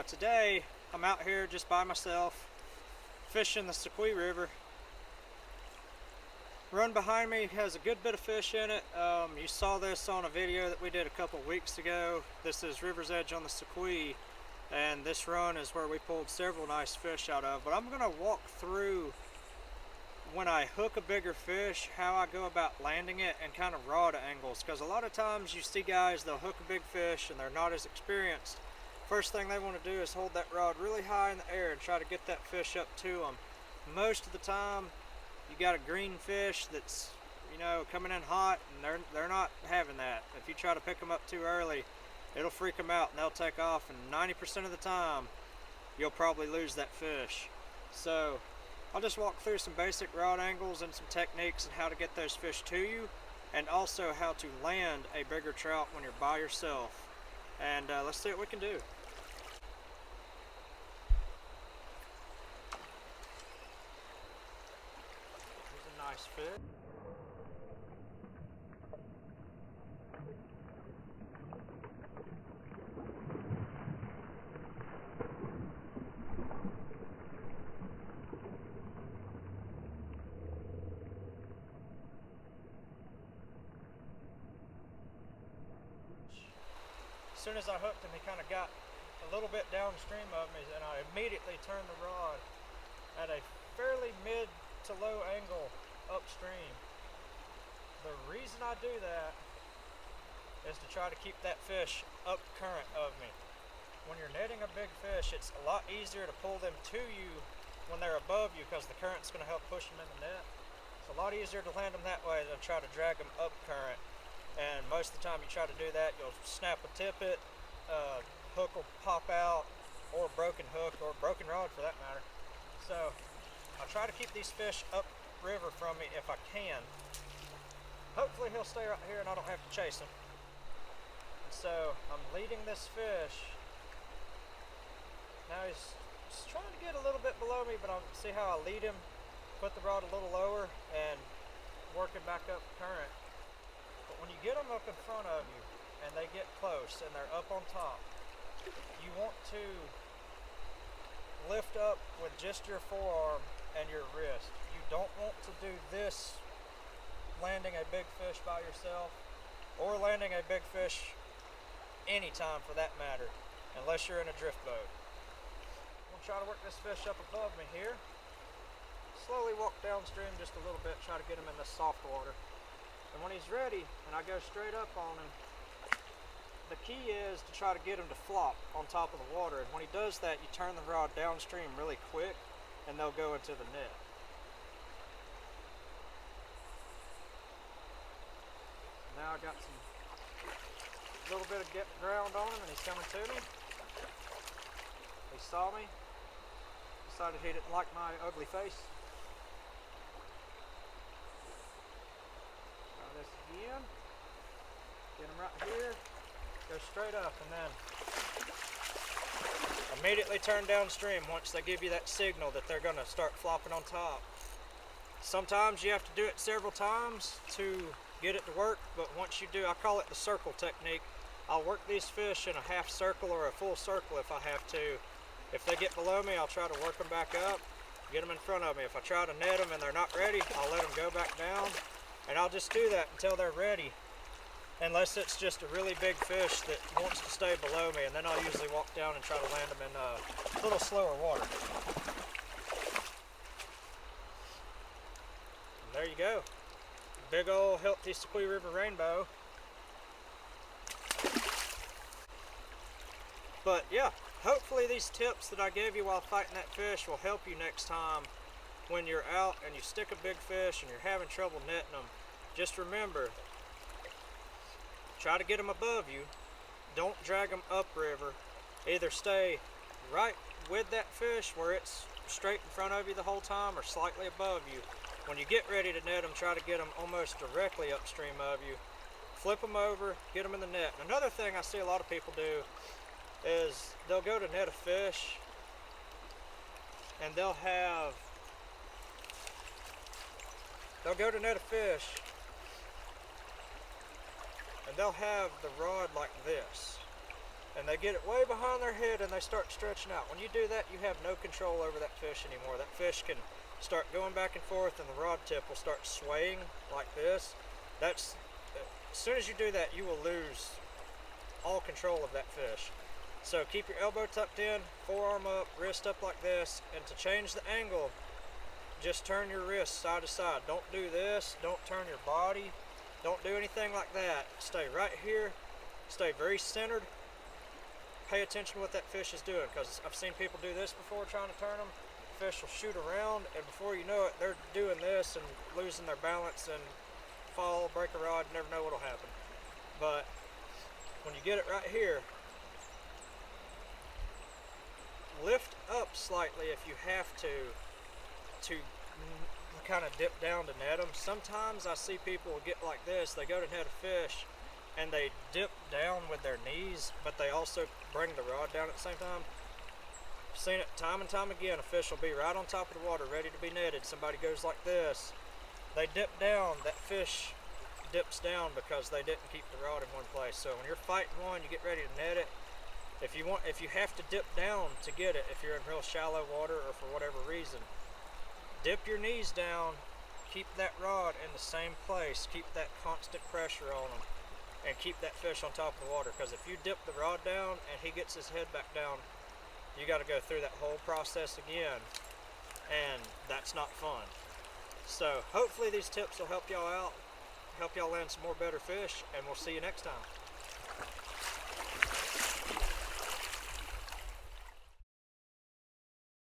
Today I'm out here just by myself fishing the Sequoia River. Run behind me has a good bit of fish in it. You saw this on a video that we did a couple weeks ago. This is River's Edge on the Sequoia, and this run is where we pulled several nice fish out of. But I'm going to walk through when I hook a bigger fish, how I go about landing it and kind of rod angles, because a lot of times you see guys, they'll hook a big fish and they're not as experienced. First thing they want to do is hold that rod really high in the air and try to get that fish up to them. Most of the time you got a green fish that's, you know, coming in hot, and they're not having that. If you try to pick them up too early, it'll freak them out and they'll take off, and 90% of the time you'll probably lose that fish. So I'll just walk through some basic rod angles and some techniques and how to get those fish to you, and also how to land a bigger trout when you're by yourself. And let's see what we can do. Here's a nice fish. As soon as I hooked him, he kind of got a little bit downstream of me, and I immediately turned the rod at a fairly mid to low angle upstream. The reason I do that is to try to keep that fish up current of me. When you're netting a big fish, it's a lot easier to pull them to you when they're above you, because the current's going to help push them in the net. It's a lot easier to land them that way than try to drag them up current. And most of the time you try to do that, you'll snap a tippet, hook will pop out, or a broken hook, or a broken rod for that matter. So I try to keep these fish up river from me if I can. Hopefully he'll stay right here and I don't have to chase him. So I'm leading this fish. Now he's trying to get a little bit below me, but I'll see how I lead him, put the rod a little lower, and working back up current. But when you get them up in front of you and they get close and they're up on top, you want to lift up with just your forearm and your wrist. You don't want to do this landing a big fish by yourself, or landing a big fish anytime for that matter, unless you're in a drift boat. I'm going to try to work this fish up above me here. Slowly walk downstream just a little bit, try to get him in this soft water. And when he's ready and I go straight up on him, the key is to try to get him to flop on top of the water. And when he does that, you turn the rod downstream really quick and they'll go into the net. Now I got some little bit of ground on him and he's coming to me. He saw me, decided he didn't like my ugly face. This again, get them right here, go straight up, and then immediately turn downstream once they give you that signal that they're going to start flopping on top. Sometimes you have to do it several times to get it to work, but once you do, I call it the circle technique. I'll work these fish in a half circle or a full circle if I have to. If they get below me, I'll try to work them back up, get them in front of me. If I try to net them and they're not ready, I'll let them go back down. And I'll just do that until they're ready, unless it's just a really big fish that wants to stay below me, and then I'll usually walk down and try to land them in a little slower water. And there you go. Big old healthy Sequoia River rainbow. But yeah, hopefully these tips that I gave you while fighting that fish will help you next time. When you're out and you stick a big fish and you're having trouble netting them, just remember, try to get them above you. Don't drag them upriver. Either stay right with that fish where it's straight in front of you the whole time, or slightly above you. When you get ready to net them, try to get them almost directly upstream of you. Flip them over, get them in the net. And another thing I see a lot of people do is they'll go to net a fish and they'll go to net a fish and they'll have the rod like this, and they get it way behind their head and they start stretching out. When you do that, you have no control over that fish anymore. That fish can start going back and forth, and the rod tip will start swaying like this. As soon as you do that, you will lose all control of that fish. So keep your elbow tucked in, forearm up, wrist up like this, and to change the angle, just turn your wrist side to side. Don't do this, don't turn your body, don't do anything like that. Stay right here, stay very centered. Pay attention to what that fish is doing, because I've seen people do this before trying to turn them. The fish will shoot around, and before you know it, they're doing this and losing their balance and fall, break a rod, never know what'll happen. But when you get it right here, lift up slightly if you have to kind of dip down to net them. Sometimes I see people get like this, they go to net a fish and they dip down with their knees, but they also bring the rod down at the same time. I've seen it time and time again. A fish will be right on top of the water, ready to be netted. Somebody goes like this, they dip down, that fish dips down because they didn't keep the rod in one place. So when you're fighting one, you get ready to net it. If you have to dip down to get it, if you're in real shallow water or for whatever reason, dip your knees down, keep that rod in the same place, keep that constant pressure on them, and keep that fish on top of the water. Because if you dip the rod down and he gets his head back down, you got to go through that whole process again, and that's not fun. So hopefully these tips will help y'all out, help y'all land some more better fish, and we'll see you next time.